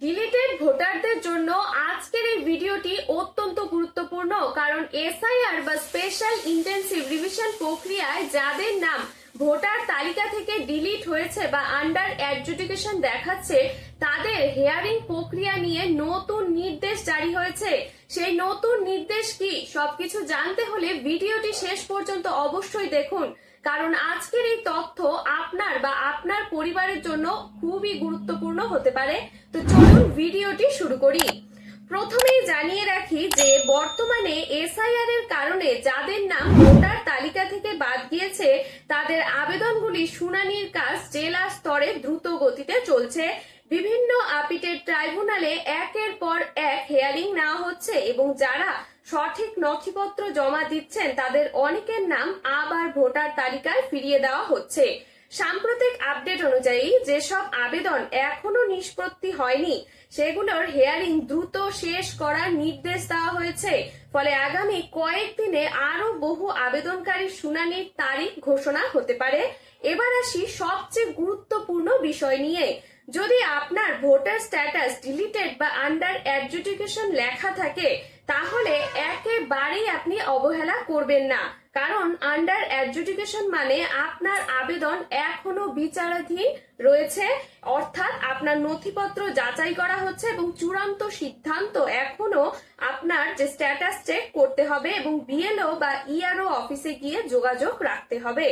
Deleted ভোটারদের জন্য আজকের এই ভিডিওটি অত্যন্ত গুরুত্বপূর্ণ, কারণ এসআইআর বা স্পেশাল ইন্টেনসিভ রিভিশন প্রক্রিয়ায় যাদের নাম ভোটার তালিকা থেকে ডিলিট হয়েছে বা আন্ডার অ্যাডজুডিকেশন দেখাচ্ছে তাদের হিয়ারিং প্রক্রিয়া নিয়ে নতুন নির্দেশ জারি হয়েছে। সেই নতুন নির্দেশ কি সবকিছু জানতে হলে ভিডিওটি শেষ পর্যন্ত অবশ্যই দেখুন, কারণ আজকের এই তথ্য আপনার বা আপনার পরিবারের জন্য খুবই গুরুত্বপূর্ণ হতে পারে। তো চলুন ভিডিওটি শুরু করি। প্রথমেই জানিয়ে রাখি যে বর্তমানে এসআইআর এর কারণে যাদের নাম ভোটার তালিকা থেকে বাদ গিয়েছে তাদের আবেদনগুলি শুনানির কাজ জেলা স্তরে দ্রুত গতিতে চলছে। বিভিন্ন আপিটের ট্রাইব্যুনালে একের পর এক হিয়ারিং নেওয়া হচ্ছে এবং যারা সঠিক নথিপত্র জমা দিচ্ছেন তাদের অনেকের নাম আবার ভোটার তালিকায় ফিরিয়ে দেওয়া হচ্ছে। সাম্প্রতিক আপডেট অনুযায়ী যেসব আবেদন এখনো নিষ্পত্তি হয়নি সেগুলোর হিয়ারিং দ্রুত শেষ করার নির্দেশ দেওয়া হয়েছে। ফলে আগামী কয়েকদিনে আরো বহু আবেদনকারী শুনানির তারিখ ঘোষণা হতে পারে। এবার আসি সবচেয়ে গুরুত্বপূর্ণ বিষয় নিয়ে। যদি আপনার ভোটার স্ট্যাটাস ডিলিটেড বা আন্ডার অ্যাডজুডিকেশন লেখা থাকে তাহলে একেবারেই আপনি অবহেলা করবেন না, কারণ আন্ডার অ্যাডজুডিকেশন মানে আপনার আবেদন এখনো বিচারাধীন রয়েছে, অর্থাৎ আপনার নথিপত্র যাচাই করা হচ্ছে এবং চূড়ান্ত সিদ্ধান্ত এখনো আপনার যে স্ট্যাটাস চেক করতে হবে এবং বিএলও বা ইআরও অফিসে গিয়ে যোগাযোগ রাখতে হবে।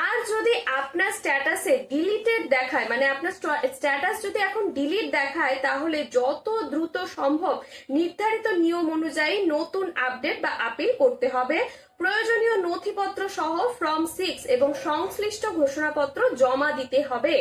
আর যদি আপনার স্ট্যাটাসে ডিলিটেড দেখায়, মানে আপনার স্ট্যাটাস যদি এখন ডিলিট দেখায়, তাহলে যত দ্রুত সম্ভব নির্ধারিত নিয়ম অনুযায়ী নতুন আপডেট বা আপিল করতে হবে। প্রয়োজনীয় নথিপত্র সহ ফর্ম 6 এবং সংশ্লিষ্ট ঘোষণাপত্র জমা দিতে হবে।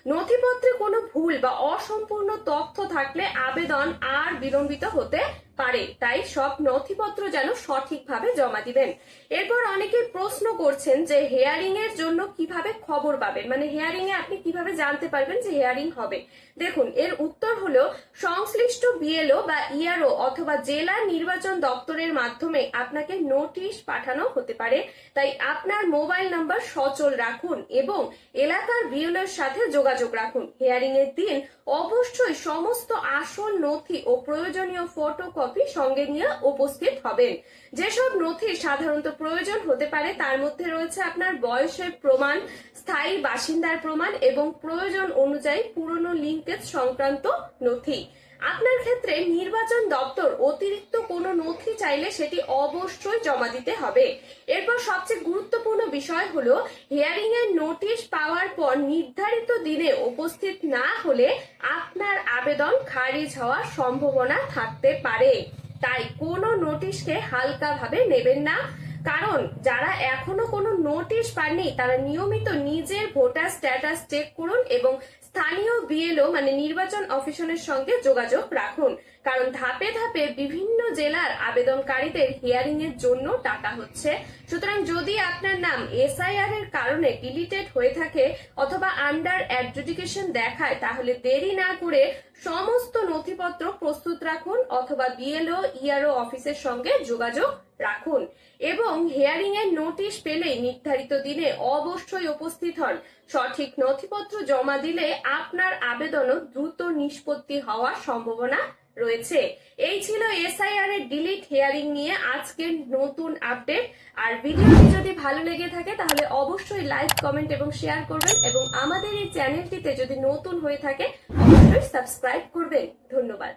নথিপত্রে কোনো ভুল বা অসম্পূর্ণ তথ্য থাকলে আবেদন আর বিলম্বিত হতে পারে, তাই সব নথিপত্র যেন সঠিকভাবে জমা দিবেন। এরপর অনেকে প্রশ্ন করছেন যে হিয়ারিং এর জন্য কিভাবে খবর পাবেন, মানে হিয়ারিং এ আপনি কিভাবে জানতে পারবেন যে হিয়ারিং হবে। দেখুন, এর উত্তর হলো সংশ্লিষ্ট বিএলও বা ইআরও অথবা জেলা নির্বাচন দপ্তরের মাধ্যমে আপনাকে নোটিশ পাঠানো হতে পারে। তাই আপনার মোবাইল নাম্বার সচল রাখুন এবং এলাকার বিএলওর সাথে যোগাযোগ রাখুন। হিয়ারিং এর দিন অবশ্যই সমস্ত আসল নথি ও প্রয়োজনীয় ফটোকপি সঙ্গে নিয়ে উপস্থিত হবেন। যেসব নথি সাধারণত প্রয়োজন হতে পারে তার মধ্যে রয়েছে আপনার বয়সের প্রমাণ, স্থায়ী বাসিন্দার প্রমাণ এবং প্রয়োজন অনুযায়ী পুরনো লিঙ্কেজ সংক্রান্ত নথি। আপনার ক্ষেত্রে নির্বাচন দপ্তর অতিরিক্ত কোনো নথি চাইলে সেটি অবশ্যই জমা দিতে হবে। এরপর সবচেয়ে গুরুত্বপূর্ণ বিষয় হলো হিয়ারিং এর নোটিশ পাওয়ার পর নির্ধারিত দিনে উপস্থিত না হলে আপনার আবেদন খারিজ হওয়ার সম্ভাবনা থাকতে পারে। তাই কোনো নোটিশকে হালকাভাবে নেবেন না, কারণ যারা এখনো কোনো নোটিশ পাননি তারা নিয়মিত নিজের ভোটার স্ট্যাটাস চেক করুন এবং স্থানীয় বিএলও মানে নির্বাচন অফিসারের সঙ্গে যোগাযোগ রাখুন, কারণ ধাপে ধাপে বিভিন্ন জেলার আবেদনকারীদের হিয়ারিং এর জন্য ডাকা হচ্ছে। সুতরাং যদি আপনার নাম এসআইআর এর কারণে ডিলিটেড হয়ে থাকে অথবা আন্ডার অ্যাডজুডিকেশন দেখায় তাহলে দেরি না করে সমস্ত নথিপত্র প্রস্তুত রাখুন অথবা বিএলও ইআরও অফিসের সঙ্গে যোগাযোগ রাখুন এবং হিয়ারিং এর নোটিশ পেলেই নির্ধারিত দিনে অবশ্যই উপস্থিত হন। সঠিক নথিপত্র জমা দিলে আপনার আবেদনও দ্রুত নিষ্পত্তি হওয়ার সম্ভাবনা রয়েছে। এই ছিল এসআইআর এর ডিলিট হিয়ারিং নিয়ে আজকের নতুন আপডেট। আর ভিডিওটি যদি ভালো লেগে থাকে তাহলে অবশ্যই লাইক, কমেন্ট এবং শেয়ার করবেন এবং আমাদের এই চ্যানেলটিতে যদি নতুন হয়ে থাকে অবশ্যই সাবস্ক্রাইব করবেন। ধন্যবাদ।